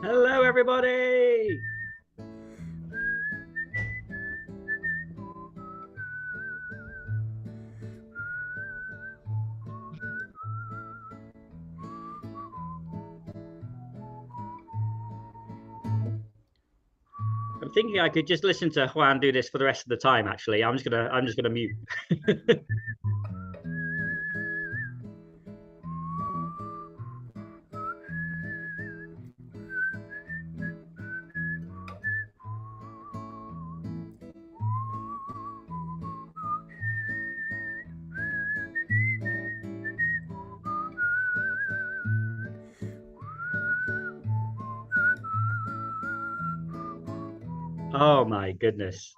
Hello, everybody. I'm thinking I could just listen to Juan do this for the rest of the time. Actually, I'm just gonna mute. Oh my goodness.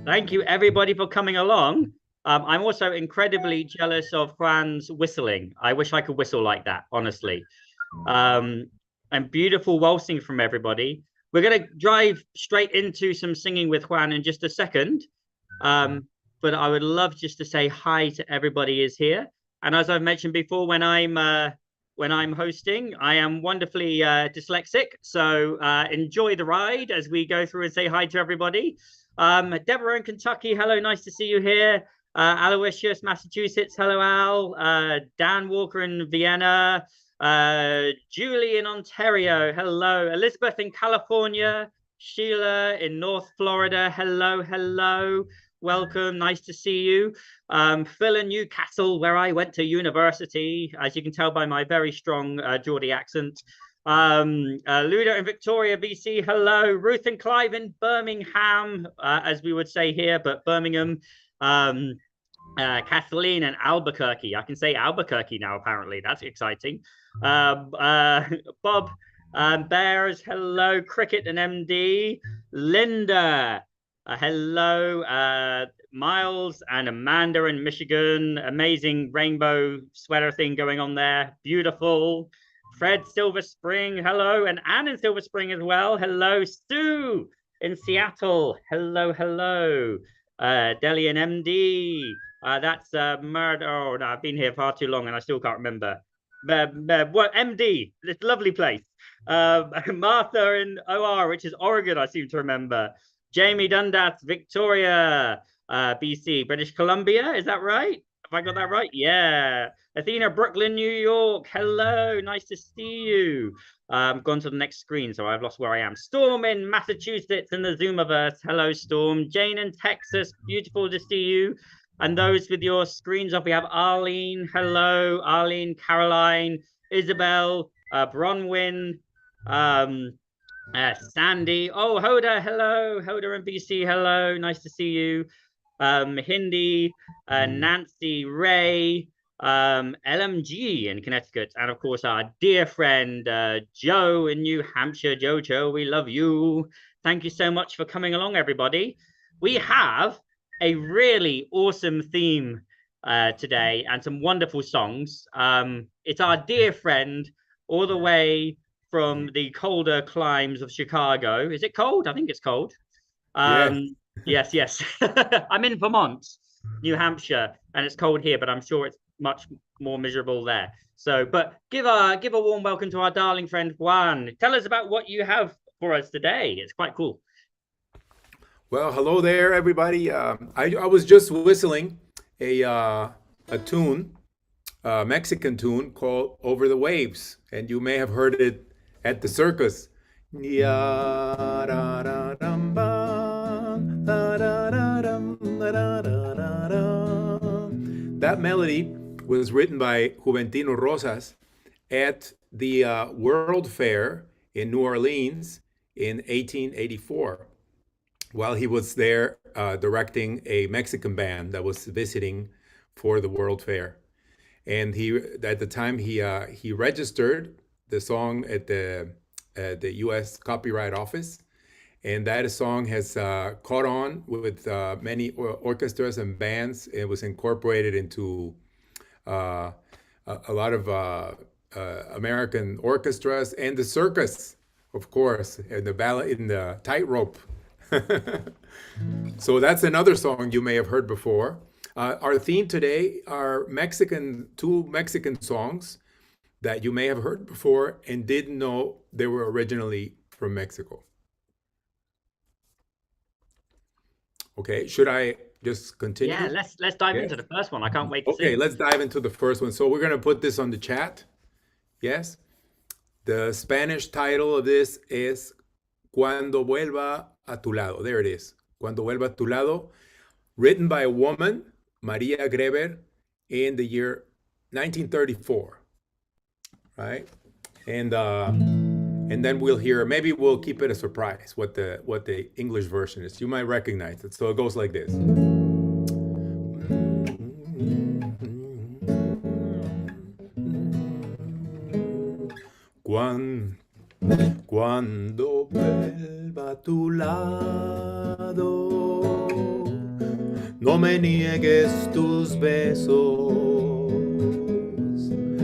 Thank you, everybody, for coming along. I'm also incredibly jealous of Juan's whistling. I wish I could whistle like that, honestly. Um, and beautiful waltzing from everybody. We're going to drive straight into some singing with Juan in just a second. Um, but I would love just to say hi to everybody is here. And as I've mentioned before, when I'm hosting, I am wonderfully dyslexic. So enjoy the ride as we go through and say hi to everybody. Deborah in Kentucky, hello, nice to see you here. Aloysius, Massachusetts, hello, Al. Dan Walker in Vienna. Julie in Ontario, hello. Elizabeth in California. Sheila in North Florida, hello, hello. Welcome, nice to see you. Phil in Newcastle, where I went to university, as you can tell by my very strong Geordie accent. Luda in Victoria, BC, hello. Ruth and Clive in Birmingham, as we would say here, but Birmingham. Kathleen in Albuquerque. I can say Albuquerque now, apparently. That's exciting. Bob Bears, hello. Cricket and MD. Linda, hello. Miles and Amanda in Michigan. Amazing rainbow sweater thing going on there. Beautiful. Fred Silver Spring, hello. And Anne in Silver Spring as well. Hello. Sue in Seattle. Hello, hello. Delhi and MD. That's murder. Oh, no, I've been here far too long and I still can't remember. What MD? This lovely place. Martha in OR, which is Oregon, I seem to remember. Jamie Dundas, Victoria, BC, British Columbia. Is that right? Have I got that right? Yeah. Athena, Brooklyn, New York. Hello, nice to see you. Gone to the next screen, so I've lost where I am. Storm in Massachusetts in the Zoomiverse. Hello, Storm. Jane in Texas. Beautiful to see you. And those with your screens off, we have Arlene. Hello, Arlene, Caroline, Isabel, Bronwyn, Sandy. Oh, Hoda, hello. Hoda in BC, hello. Nice to see you. Hindi, Nancy, Ray, LMG in Connecticut, and of course our dear friend Joe in New Hampshire. Jojo, we love you. Thank you so much for coming along, everybody. We have a really awesome theme today and some wonderful songs. It's our dear friend all the way from the colder climes of Chicago. Is it cold? I think it's cold. Yes. Yes, yes. I'm in Vermont, New Hampshire, and it's cold here, but I'm sure it's much more miserable there. So, but give a warm welcome to our darling friend Juan. Tell us about what you have for us today. It's quite cool. Well, hello there, everybody. I was just whistling a tune, a Mexican tune called "Over the Waves," and you may have heard it at the circus. That melody was written by Juventino Rosas at the World Fair in New Orleans in 1884 while he was there directing a Mexican band that was visiting for the World Fair. And he, at the time, he registered the song at the U.S. Copyright Office, and that song has caught on with many orchestras and bands. It was incorporated into a lot of American orchestras and the circus, of course, and the ballet in the tightrope. So that's another song you may have heard before. Our theme today are two Mexican songs that you may have heard before and didn't know they were originally from Mexico. Okay, should I just continue? Yeah, let's dive Yes. into the first one. I can't wait to Okay, see. let's dive into the first one. So we're going to put this on the chat. Yes. The Spanish title of this is Cuando Vuelva a Tu Lado. There it is. Cuando Vuelva a Tu Lado, written by a woman, María Grever, in the year 1934. Right? And then we'll hear, maybe we'll keep it a surprise what the English version is. You might recognize it. So it goes like this. Cuando vuelva a tu lado, no me niegues tus besos,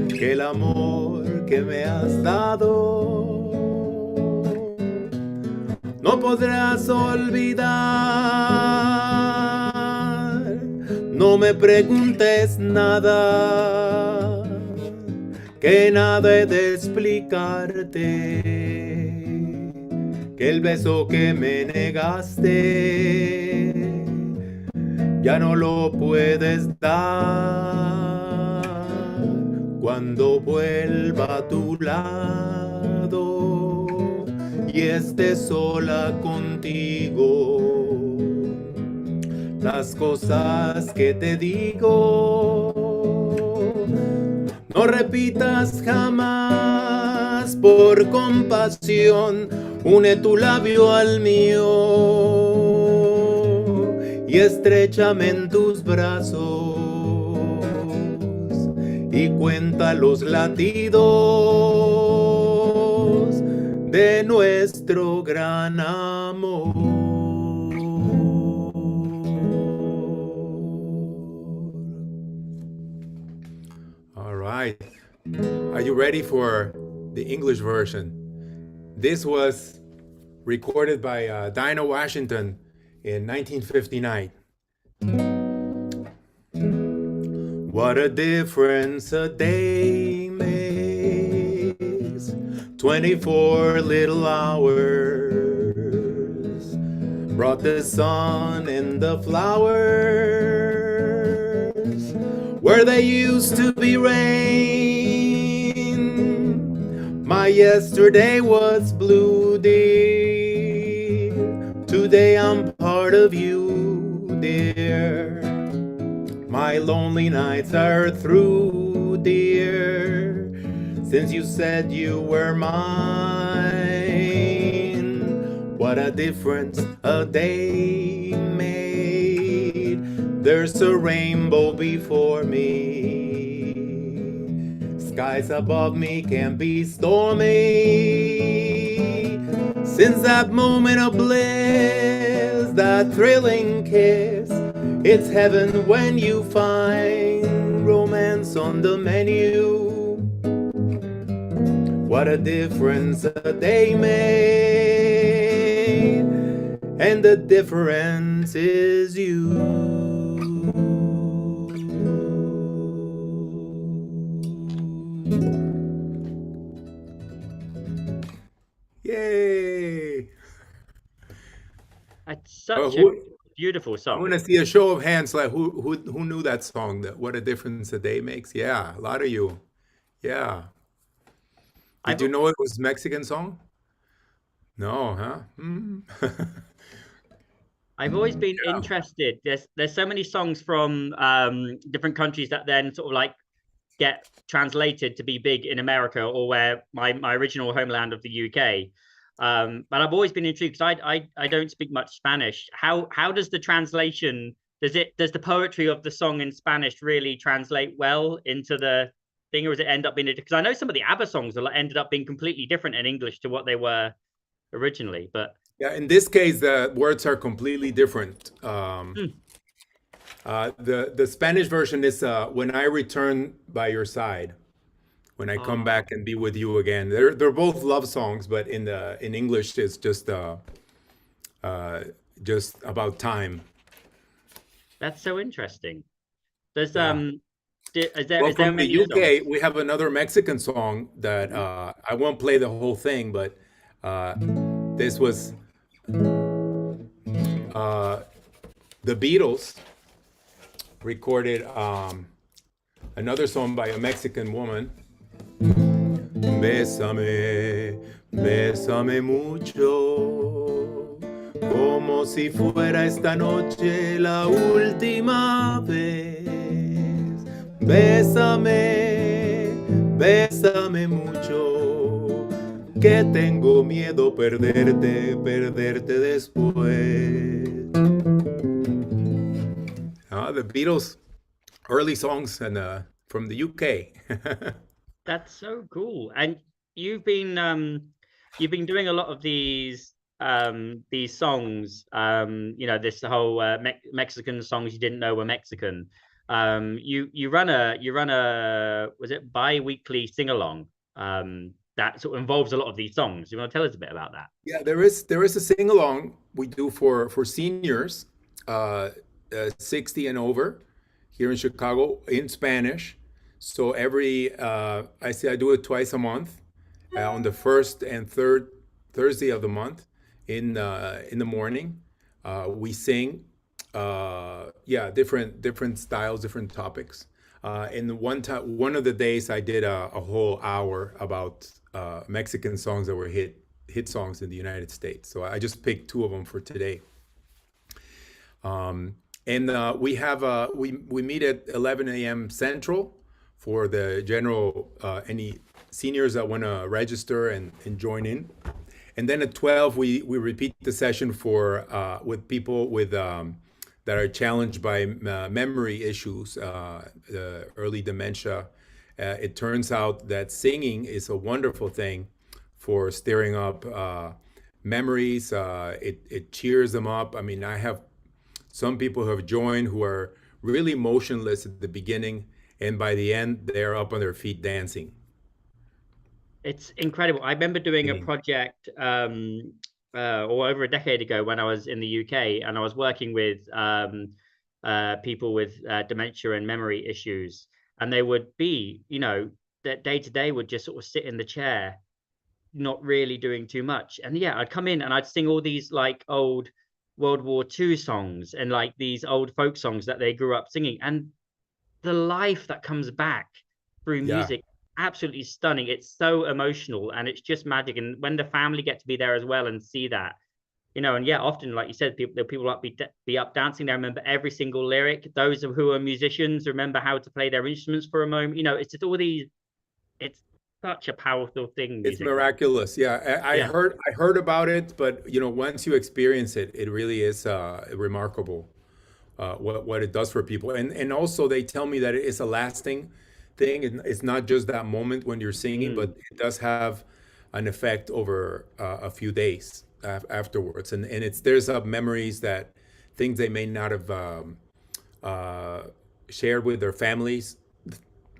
que el amor que me has dado no podrás olvidar. No me preguntes nada, que nada he de explicarte, que el beso que me negaste ya no lo puedes dar. Cuando vuelva a tu lado y esté sola contigo, las cosas que te digo no repitas jamás. Por compasión, une tu labio al mío y estréchame en tus brazos y cuenta los latidos de nuestro gran amor. All right. Are you ready for the English version? This was recorded by Dinah Washington in 1959. What a difference a day makes, 24 little hours brought the sun and the flowers where they used to be rain. My yesterday was blue, dear. Today I'm part of you, dear. My lonely nights are through, dear, since you said you were mine. What a difference a day made. There's a rainbow before me. Skies above me can be stormy. Since that moment of bliss, that thrilling kiss, it's heaven when you find romance on the menu. What a difference a day made, and the difference is you. Yay! It's such a beautiful I song. want to see a show of hands, like who knew that song, that What a Difference a Day Makes. Yeah, a lot of you. Yeah. Did you know it was a Mexican song? No, huh? I've always been interested. There's so many songs from different countries that then sort of like get translated to be big in America, or where my original homeland of the UK. But I've always been intrigued because I don't speak much Spanish. How does the translation, does the poetry of the song in Spanish really translate well into the thing, or does it end up being because I know some of the ABBA songs ended up being completely different in English to what they were originally, but yeah, in this case the words are completely different. The Spanish version is When I Return by Your Side, when I come back and be with you again. They're both love songs, but in English it's just about time. that's so interesting. There's Well, is there from the many UK, songs? we have another Mexican song that Mhm. I won't play the whole thing, but uh, this was uh, the Beatles recorded another song by a Mexican woman. Bésame, bésame mucho, como si fuera esta noche la última vez. Bésame, bésame mucho, que tengo miedo perderte, perderte después. The Beatles, early songs and from the UK. That's so cool. And you've been you've been doing a lot of these songs, this whole Mexican songs you didn't know were Mexican. You run a was it bi-weekly sing-along that sort of involves a lot of these songs. You want to tell us a bit about that? Yeah, there is a sing along we do for seniors, uh, 60 and over, here in Chicago in Spanish. So I do it twice a month, on the first and third Thursday of the month in the morning. We sing, yeah, different styles, different topics. And one of the days I did a whole hour about Mexican songs that were hit songs in the United States. So I just picked two of them for today. And we meet at 11 a.m. Central for the general any seniors that want to register and join in. And then at 12 we repeat the session for with people with that are challenged by memory issues, early dementia. It turns out that singing is a wonderful thing for stirring up memories. It cheers them up. I mean, I have some people who have joined who are really motionless at the beginning, and by the end, they're up on their feet dancing. It's incredible. I remember doing a Singing. project or over a decade ago when I was in the UK, and I was working with people with dementia and memory issues, and they would be, that day to day would just sort of sit in the chair, not really doing too much. And yeah, I'd come in and I'd sing all these like old World War II songs and like these old folk songs that they grew up singing, and the life that comes back through Yeah, music, absolutely stunning. It's so emotional and it's just magic. And when the family get to be there as well and see that, and yeah, often like you said, people up be up dancing. They remember every single lyric. Those who are musicians remember how to play their instruments for a moment. It's just all these. It's such a powerful thing, it's music. Like, miraculous. Yeah, yeah, I heard about it, but once you experience it, it really is remarkable what it does for people. And also they tell me that it is a lasting thing. It's not just that moment when you're singing, mm, but it does have an effect over a few days afterwards. And it stirs up memories, that things they may not have uh, shared with their families.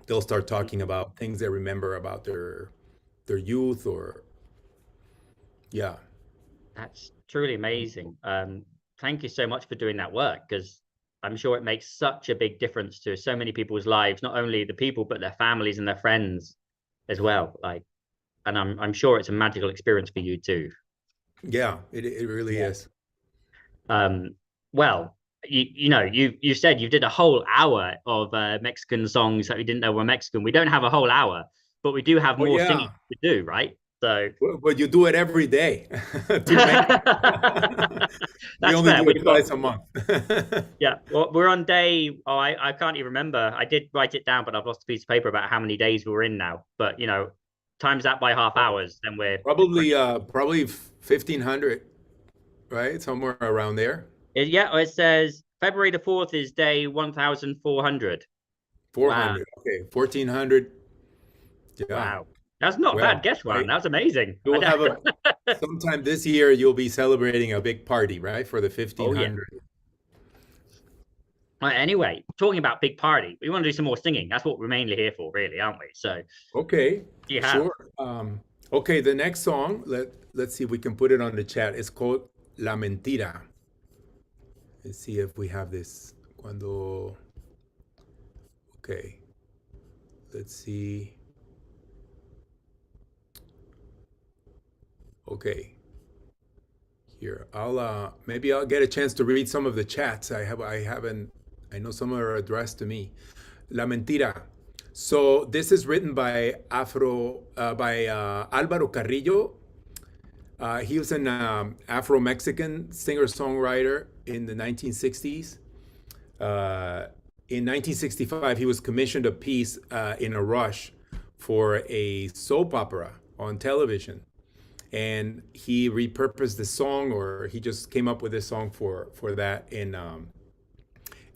They'll start talking about things they remember about their youth, or yeah. that's truly amazing. Thank you so much for doing that work because I'm sure it makes such a big difference to so many people's lives, not only the people but their families and their friends as well. Like, and I'm sure it's a magical experience for you too. Yeah, it really Yeah. is. Um, well, you said you did a whole hour of Mexican songs that we didn't know were Mexican. We don't have a whole hour, but we do have Oh more singing yeah. to do, right? So But you do it every day. Too many. We that's only fair. do it We've got twice a month. Yeah, well, we're on day. Oh, I can't even remember. I did write it down, but I've lost a piece of paper about how many days we're in now. But times that by half hours, then we're pretty. Probably 1,500, right? Somewhere around there. Yeah, it says February the 4th is day 1,400. Wow, 400. Okay, 1,400. Yeah. wow, that's not a bad Well, guess, Juan. right. That's amazing. You'll have a sometime this year. You'll be celebrating a big party, right? For the Oh yeah. 1,500. Anyway, talking about big party, we want to do some more singing. That's what we're mainly here for, really, aren't we? So, Okay, do you have? sure. Okay, the next song. Let's see if we can put it on the chat. It's called La Mentira. Let's see if we have this. Cuando. Okay. let's see. Okay. Here, maybe I'll get a chance to read some of the chats. I know some are addressed to me. La Mentira. So this is written by Álvaro Carrillo. He was an Afro-Mexican singer-songwriter in the 1960s. In 1965, he was commissioned a piece in a rush for a soap opera on television. And he repurposed the song, or he just came up with this song for that.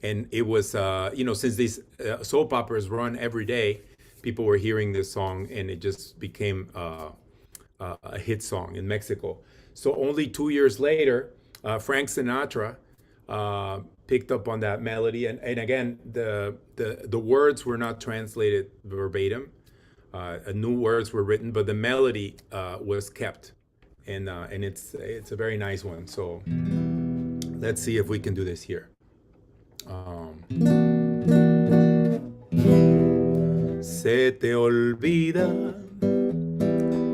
And it was, since these soap operas run every day, people were hearing this song, and it just became a hit song in Mexico. So only 2 years later, Frank Sinatra picked up on that melody, and again, the words were not translated verbatim. New words were written, but the melody was kept, and it's a very nice one. So let's see if we can do this here. Se te olvida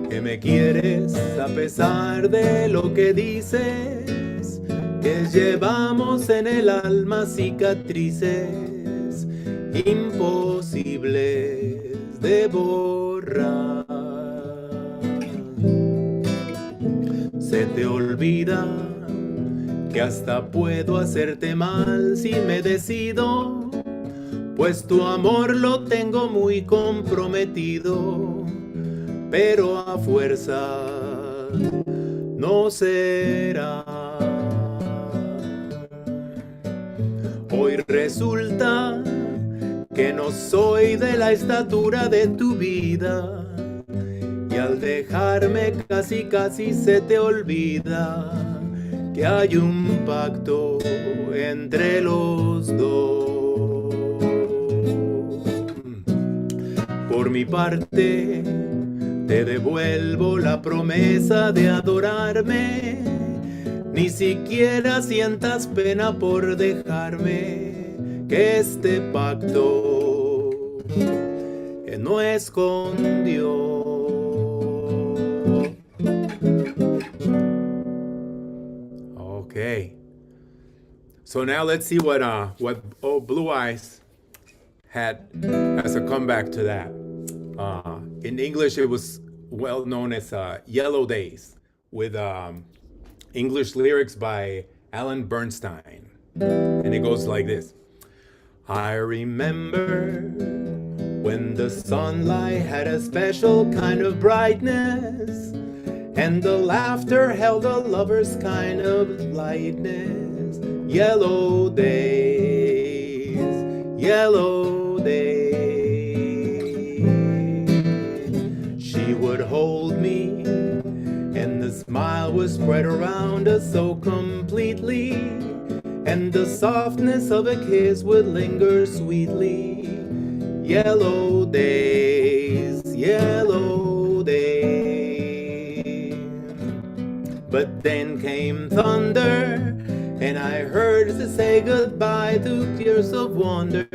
que me quieres a pesar de lo que dices, que llevamos en el alma cicatrices imposibles de borrar. Se te olvida que hasta puedo hacerte mal si me decido, pues tu amor lo tengo muy comprometido, pero a fuerza no será. Hoy resulta que no soy de la estatura de tu vida, y al dejarme casi casi se te olvida que hay un pacto entre los dos. Por mi parte, te devuelvo la promesa de adorarme, ni siquiera sientas pena por dejarme, que este pacto no es con Dios. Okay. So now let's see what Blue Eyes had as a comeback to that. In English, it was well known as Yellow Days, with English lyrics by Alan Bernstein. And it goes like this. I remember when the sunlight had a special kind of brightness, and the laughter held a lover's kind of lightness. Yellow days, yellow days. She would hold me, and the smile was spread around us so completely, and the softness of a kiss would linger sweetly. Yellow days, yellow days. But then came thunder, and I heard her say goodbye through tears of wonder.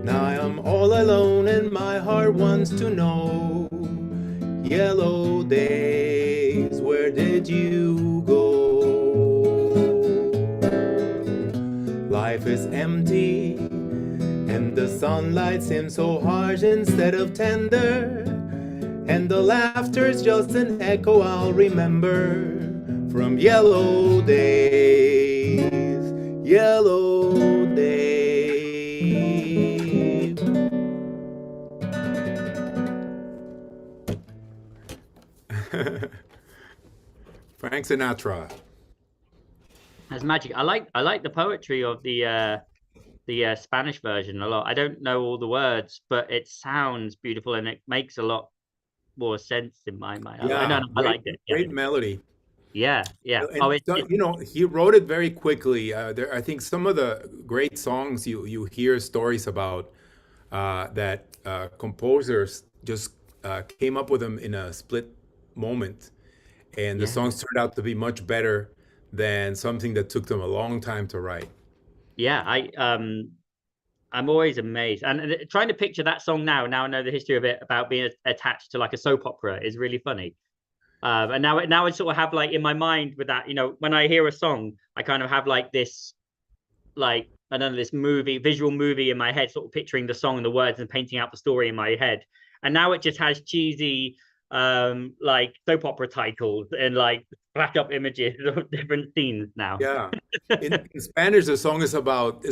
Now I am all alone, and my heart wants to know. Yellow days, where did you go? Life is empty, and the sunlight seems so harsh instead of tender, and the laughter's just an echo I'll remember from yellow days, yellow days. Frank Sinatra. That's magic. I like the poetry of the Spanish version a lot. I don't know all the words, but it sounds beautiful, and it makes a lot more sense in my mind. Yeah, I liked it. Great melody. Yeah. And he wrote it very quickly. I think some of the great songs you hear stories about that composers just came up with them in a split moment, and the songs turned out to be much better than something that took them a long time to write. Yeah, I'm always amazed, and trying to picture that song now. Now I know the history of it about being attached to like a soap opera is really funny. And now I sort of have like in my mind with that, you know, when I hear a song, I kind of have like this, like I don't know, this visual movie in my head, sort of picturing the song and the words and painting out the story in my head. And now it just has cheesy, like soap opera titles and like flash up images of different scenes now. Yeah. In Spanish, the song is about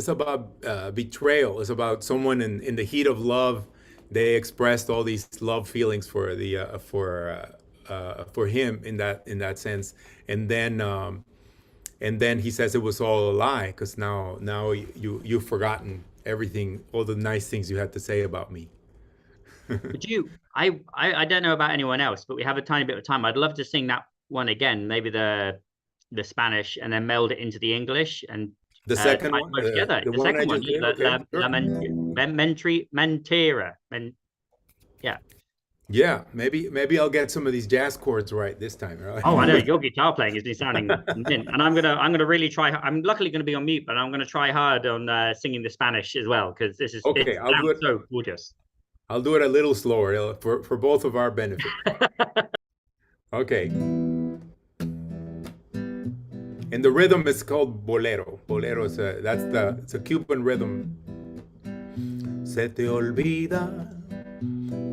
betrayal. It's about someone in the heat of love. They expressed all these love feelings for him in that sense, and then he says it was all a lie because now you've forgotten everything, all the nice things you had to say about me. Would you? I don't know about anyone else, but we have a tiny bit of time. I'd love to sing that one again, maybe the Spanish, and then meld it into the English and The second one, both together. the The one I second one, just did. la, Okay, la, sure. la mentira, yeah. Yeah, maybe I'll get some of these jazz chords right this time. Right? Oh, I know your guitar playing has been sounding mint, and I'm gonna really try. I'm luckily gonna be on mute, but I'm gonna try hard on singing the Spanish as well because Okay, it sounds so gorgeous. I'll do it a little slower for both of our benefit. Okay. And the rhythm is called bolero. Bolero is it's a Cuban rhythm. Se te olvida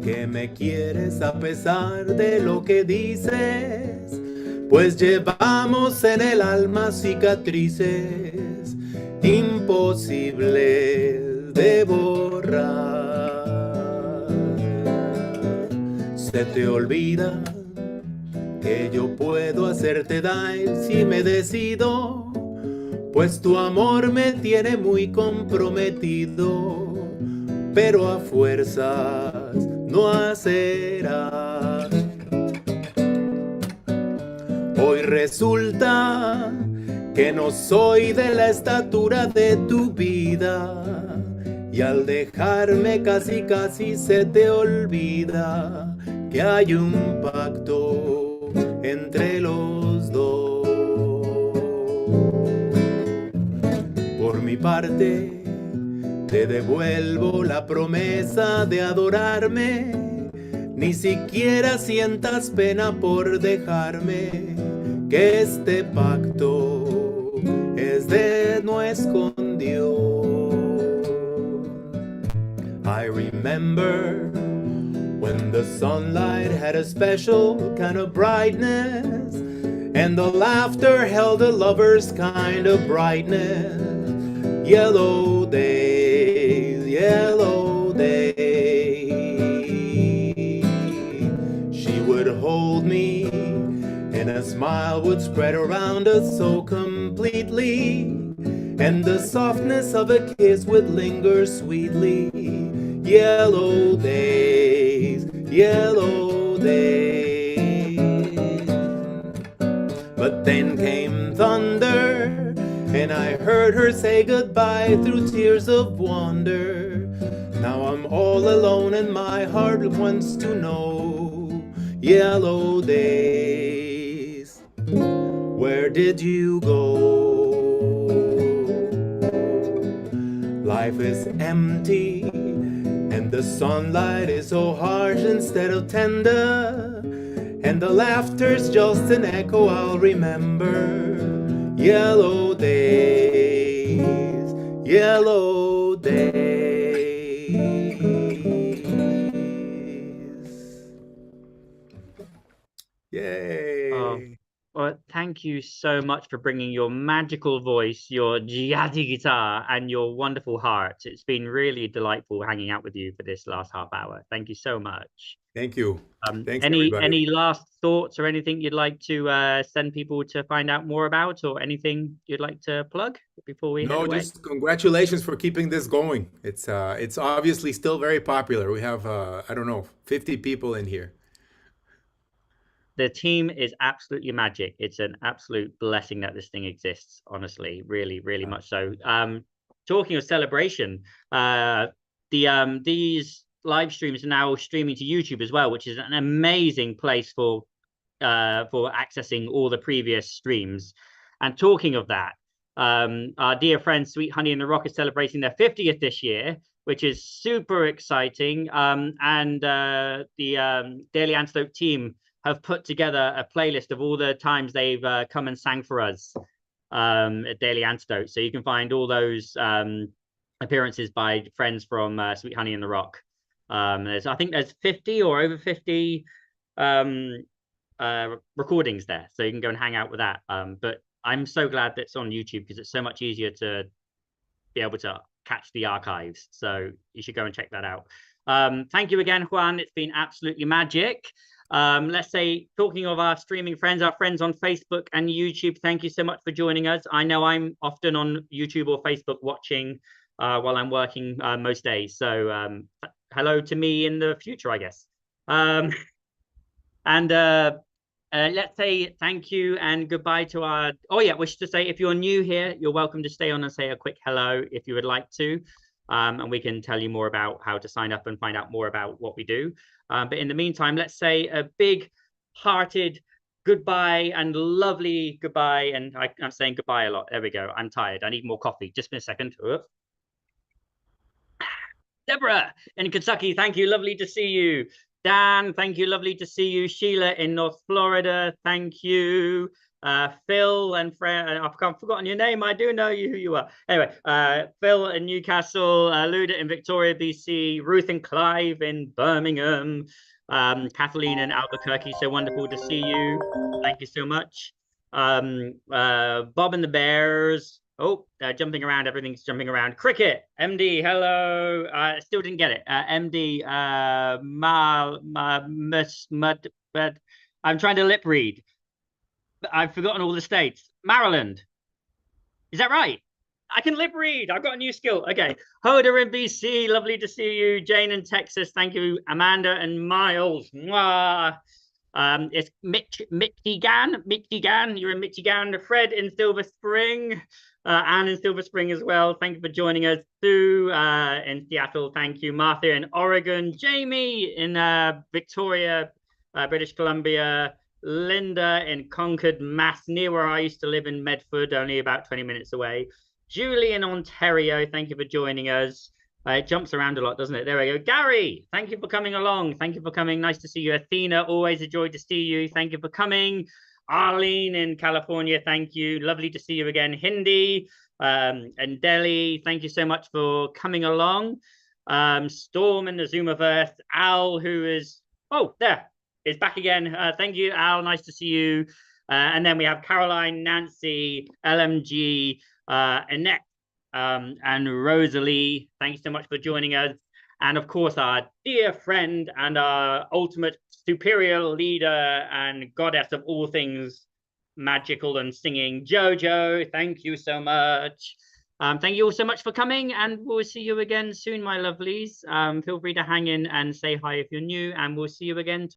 que me quieres a pesar de lo que dices, pues llevamos en el alma cicatrices imposibles de borrar. Se te olvida que yo puedo hacerte daño si me decido, pues tu amor me tiene muy comprometido, pero a fuerzas no hacerá. Hoy resulta que no soy de la estatura de tu vida, y al dejarme casi casi se te olvida que hay un pacto entre los dos. Por mi parte, te devuelvo la promesa de adorarme, ni siquiera sientas pena por dejarme, que este pacto es de no escondió. I remember when the sunlight had a special kind of brightness, and the laughter held a lover's kind of brightness. Yellow days, yellow days. She would hold me, and a smile would spread around us so completely, and the softness of a kiss would linger sweetly. Yellow days, yellow days. But then came thunder, and I heard her say goodbye through tears of wonder. Now I'm all alone and my heart wants to know. Yellow days, where did you go? Life is empty and the sunlight is so harsh instead of tender, and the laughter's just an echo I'll remember. Yellow days, yellow days. Yay. Oh, well, thank you so much for bringing your magical voice, your jazzy guitar, and your wonderful heart. It's been really delightful hanging out with you for this last half hour. Thank you so much. Thank you. Thanks, Any everybody. last thoughts or anything you'd like to send people to find out more about, or anything you'd like to plug before we head No, away? just congratulations for keeping this going. It's obviously still very popular. We have I don't know, 50 people in here. The team is absolutely magic. It's an absolute blessing that this thing exists, honestly, really, really much so. Talking of celebration, these live streams are now streaming to YouTube as well, which is an amazing place for accessing all the previous streams. And talking of that, Our dear friend Sweet Honey and the Rock is celebrating their 50th this year, which is super exciting. And the Daily Antidote team have put together a playlist of all the times they've come and sang for us at Daily Antidote. So you can find all those appearances by friends from Sweet Honey and the Rock. I think there's 50 or over 50 recordings there, so you can go and hang out with that. But I'm so glad that it's on YouTube, because it's so much easier to be able to catch the archives. So you should go and check that out. Thank you again, Juan. It's been absolutely magic. Let's say, talking of our streaming friends, our friends on Facebook and YouTube, thank you so much for joining us. I know I'm often on YouTube or Facebook watching while I'm working most days. So hello to me in the future, I guess. Let's say thank you and goodbye to our... Oh yeah, wish to say, if you're new here, you're welcome to stay on and say a quick hello if you would like to. And we can tell you more about how to sign up and find out more about what we do. But in the meantime, let's say a big hearted goodbye and lovely goodbye. And I'm saying goodbye a lot. There we go. I'm tired. I need more coffee. Just a second. Deborah in Kentucky, thank you. Lovely to see you. Dan, thank you. Lovely to see you. Sheila in North Florida, thank you. Phil and Fred, I've forgotten your name. I do know you, who you are. Anyway, Phil in Newcastle, Luda in Victoria, BC, Ruth and Clive in Birmingham, Kathleen in Albuquerque. So wonderful to see you. Thank you so much. Bob and the Bears. Oh, jumping around. Everything's jumping around. Cricket. MD. Hello. Still didn't get it. MD. I'm trying to lip read. I've forgotten all the states. Maryland. Is that right? I can lip read. I've got a new skill. Okay. Hoda in BC. Lovely to see you. Jane in Texas. Thank you. Amanda and Miles. Mwah. It's Michigan. You're in Michigan. Fred in Silver Spring. Anne in Silver Spring as well. Thank you for joining us. Sue in Seattle. Thank you. Martha in Oregon. Jamie in Victoria, British Columbia. Linda in Concord, Mass, near where I used to live in Medford, only about 20 minutes away. Julie in Ontario. Thank you for joining us. It jumps around a lot, doesn't it? There we go. Gary, thank you for coming along. Thank you for coming. Nice to see you. Athena, always a joy to see you. Thank you for coming. Arlene in California, thank you. Lovely to see you again. Hindi and Delhi, thank you so much for coming along. Storm in the Zoomiverse. Al, who is, oh, there, is back again. Thank you, Al. Nice to see you. And then we have Caroline, Nancy, LMG, Annette, and Rosalie. Thanks so much for joining us. And of course, our dear friend and our ultimate superior leader and goddess of all things magical and singing, Jojo. Thank you so much. Thank you all so much for coming, and we'll see you again soon, my lovelies. Feel free to hang in and say hi if you're new, and we'll see you again